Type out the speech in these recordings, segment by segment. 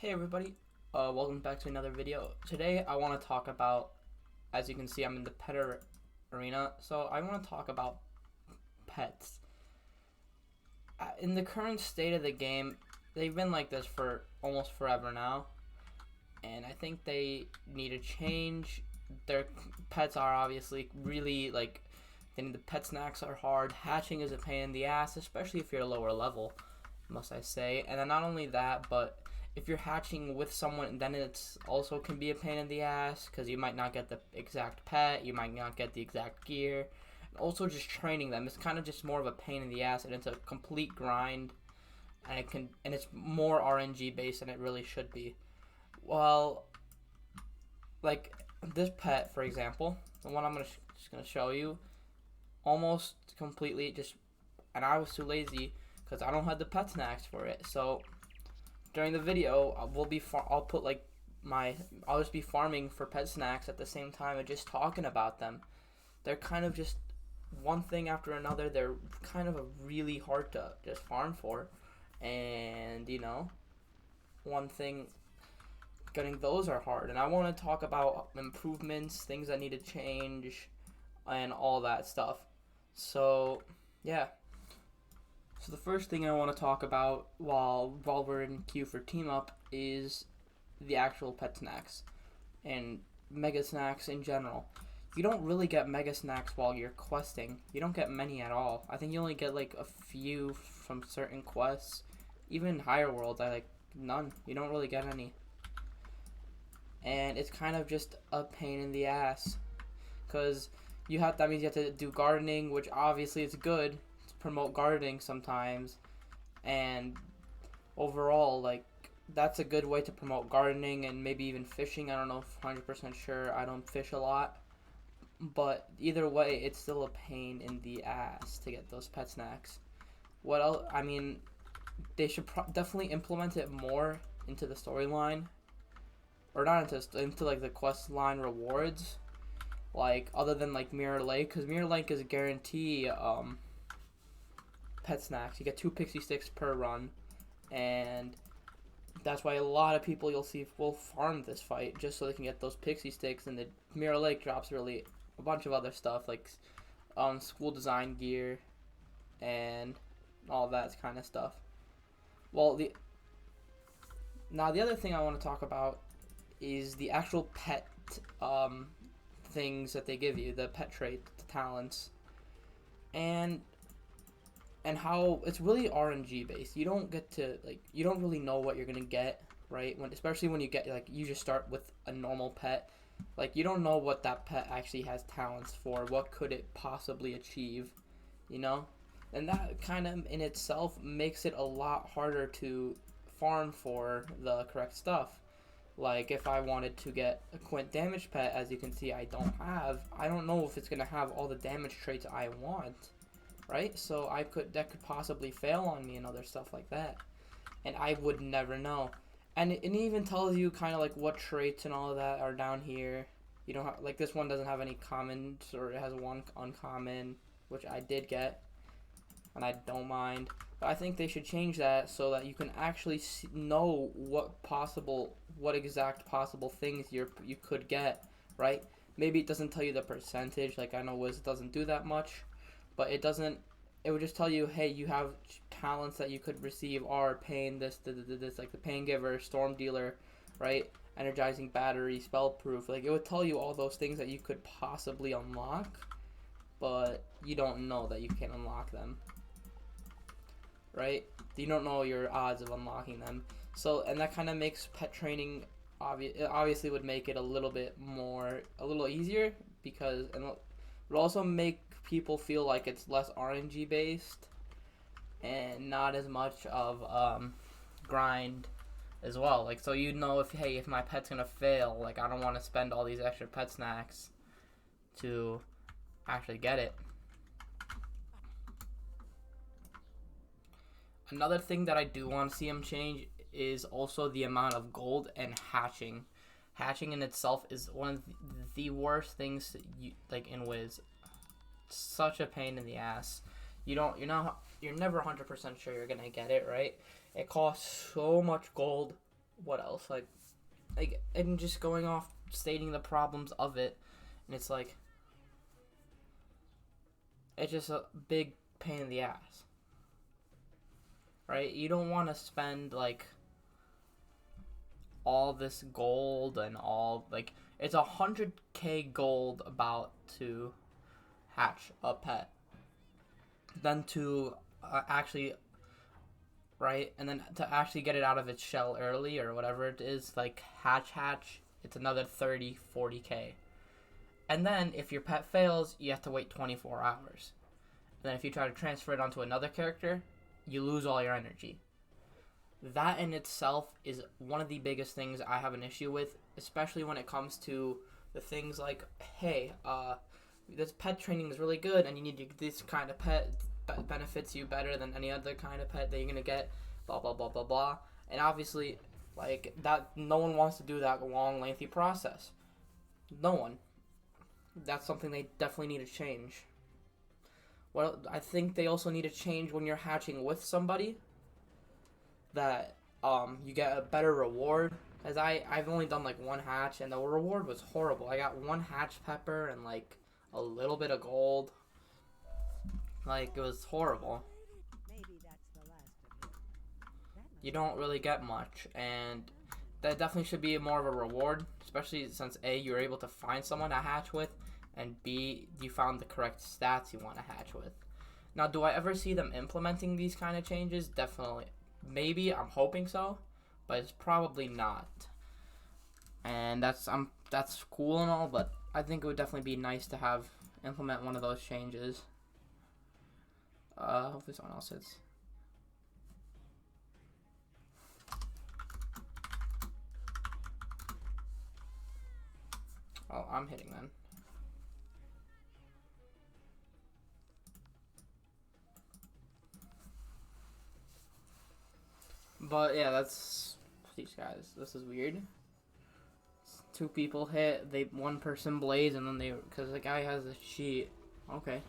Hey everybody, welcome back to another video. Today I want to talk about, as you can see I'm in the arena, so I want to talk about pets. In the current state of the game, they've been like this for almost forever now, and I think they need to change. Their pets are obviously really the pet snacks are hard. Hatching is a pain in the ass, especially if you're a lower level, must I say. And then not only that, but if you're hatching with someone, then it's also can be a pain in the ass because you might not get the exact pet, you might not get the exact gear. And also, just training them is kind of just more of a pain in the ass, and it's a complete grind, and it's more RNG based than it really should be. Well, like this pet, for example, the one I'm just gonna show you, almost completely just, and I was too lazy because I don't have the pet snacks for it. So during the video, I'll put I'll just be farming for pet snacks at the same time and just talking about them. They're kind of just one thing after another. They're kind of really hard to just farm for, and one thing, getting those are hard. And I want to talk about improvements, things that need to change, and all that stuff. So yeah. So the first thing I want to talk about while we're in queue for team up is the actual pet snacks and mega snacks in general. You don't really get mega snacks while you're questing. You don't get many at all. I think you only get like a few from certain quests. Even higher worlds, I like none. You don't really get any. And it's kind of just a pain in the ass, cuz that means you have to do gardening, which obviously is good to promote gardening sometimes. And overall, that's a good way to promote gardening and maybe even fishing. I don't know if 100% sure. I don't fish a lot. But either way, it's still a pain in the ass to get those pet snacks. What else? I mean, they should definitely implement it more into the storyline, or not into like the quest line rewards, like other than like Mirror Lake, because Mirror Lake is a guarantee pet snacks. You get 2 pixie sticks per run, and that's why a lot of people you'll see will farm this fight just so they can get those pixie sticks. And the Mirror Lake drops really a bunch of other stuff like school design gear and all that kind of stuff. Well, the other thing I want to talk about is the actual pet things that they give you, the pet trait, the talents, and how it's really RNG based. You don't get to you don't really know what you're gonna get, right? Especially when you get you just start with a normal pet, you don't know what that pet actually has talents for. What could it possibly achieve, you know? And that kind of in itself makes it a lot harder to farm for the correct stuff. Like if I wanted to get a Quint damage pet, as you can see I don't know if it's gonna have all the damage traits I want, right? So that could possibly fail on me and other stuff like that, and I would never know. And it even tells you kind of like what traits and all of that are down here. You don't have, this one doesn't have any commons, or it has one uncommon, which I did get, and I don't mind. But I think they should change that so that you can actually know what exact possible things you could get, right? Maybe it doesn't tell you the percentage. Like I know Wiz doesn't do that much, but it doesn't. It would just tell you, hey, you have talents that you could receive are pain, this, like the pain giver, storm dealer, right? Energizing battery, spell proof. Like it would tell you all those things that you could possibly unlock, but you don't know that you can unlock them, right? You don't know your odds of unlocking them. So, and that kind of makes pet training obviously would make it a little easier, because and it would also make people feel like it's less RNG based and not as much of grind as well. So if my pet's gonna fail, I don't want to spend all these extra pet snacks to actually get it. Another thing that I do want to see them change is also the amount of gold and hatching. Hatching in itself is one of the worst things in Wiz. It's such a pain in the ass. You're never 100% sure you're gonna get it, right? It costs so much gold what else? Like, and just going off stating the problems of it, and it's like, it's just a big pain in the ass, right? You don't want to spend like all this gold and all, like, it's 100k gold about to hatch a pet, then to actually, right, and then to actually get it out of its shell early or whatever it is, like hatch, it's another 30-40k. And then if your pet fails, you have to wait 24 hours. And then if you try to transfer it onto another character, you lose all your energy. That in itself is one of the biggest things I have an issue with, especially when it comes to the things like, hey, this pet training is really good and you need this kind of pet that benefits you better than any other kind of pet that you're going to get, blah, blah, blah, blah, blah. And obviously, like, that, no one wants to do that long, lengthy process. No one. That's something they definitely need to change. Well, I think they also need to change when you're hatching with somebody, that you get a better reward. As I've only done like one hatch and the reward was horrible. I got one hatch pepper and like a little bit of gold. Like, it was horrible. You don't really get much, and that definitely should be more of a reward, especially since A, you're able to find someone to hatch with, and B, you found the correct stats you want to hatch with. Now, do I ever see them implementing these kind of changes? Definitely. Maybe, I'm hoping so, but it's probably not. And that's cool and all, but I think it would definitely be nice to implement one of those changes. Hopefully someone else hits. Oh, I'm hitting then. But yeah, that's these guys. This is weird. Two people hit. One person blaze, and then because the guy has a sheet. Okay.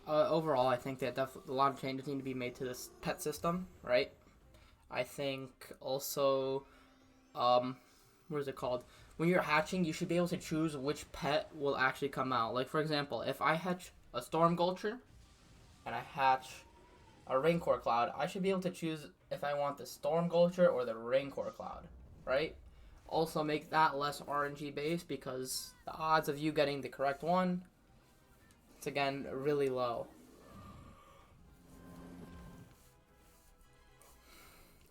Overall, I think that a lot of changes need to be made to this pet system, right? I think also, what is it called? When you're hatching, you should be able to choose which pet will actually come out. Like, for example, if I hatch a Storm Gulcher and I hatch a Raincore Cloud, I should be able to choose if I want the Storm Gulcher or the Raincore Cloud, right? Also make that less RNG based, because the odds of you getting the correct one, it's again really low.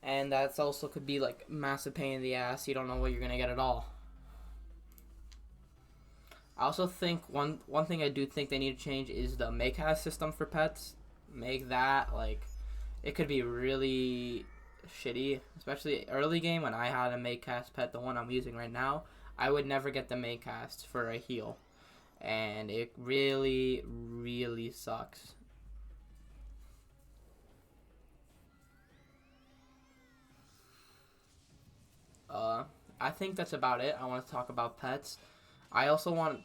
And that's also could be like massive pain in the ass. You don't know what you're gonna get at all. I also think one thing I do think they need to change is the Maycast system for pets. Make that, like, it could be really shitty, especially early game when I had a Maycast pet, the one I'm using right now. I would never get the Maycast for a heal, and it really, really sucks. I think that's about it. I want to talk about pets. I also want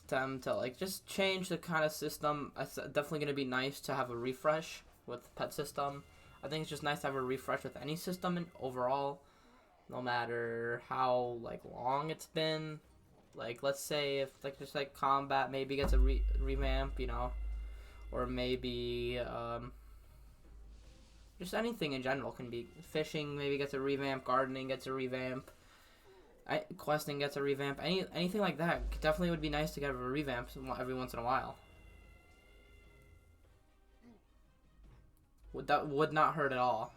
them to like just change the kind of system. It's definitely going to be nice to have a refresh with the pet system. I think it's just nice to have a refresh with any system overall, no matter how like long it's been. Like, let's say if like just like combat maybe gets a revamp, you know, or maybe just anything in general can be. Fishing maybe gets a revamp, gardening gets a revamp, questing gets a revamp. Anything like that definitely would be nice to get a revamp every once in a while. Would not hurt at all.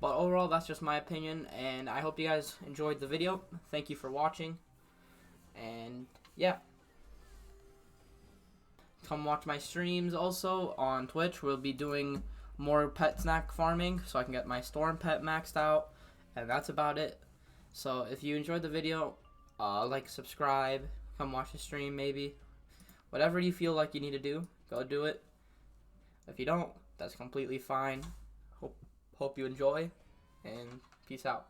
But overall, that's just my opinion, and I hope you guys enjoyed the video. Thank you for watching, and yeah. Come watch my streams also on Twitch. We'll be doing more pet snack farming so I can get my Storm pet maxed out, and that's about it. So if you enjoyed the video, like, subscribe, come watch the stream maybe. Whatever you feel like you need to do, go do it. If you don't, that's completely fine. Hope you enjoy, and peace out.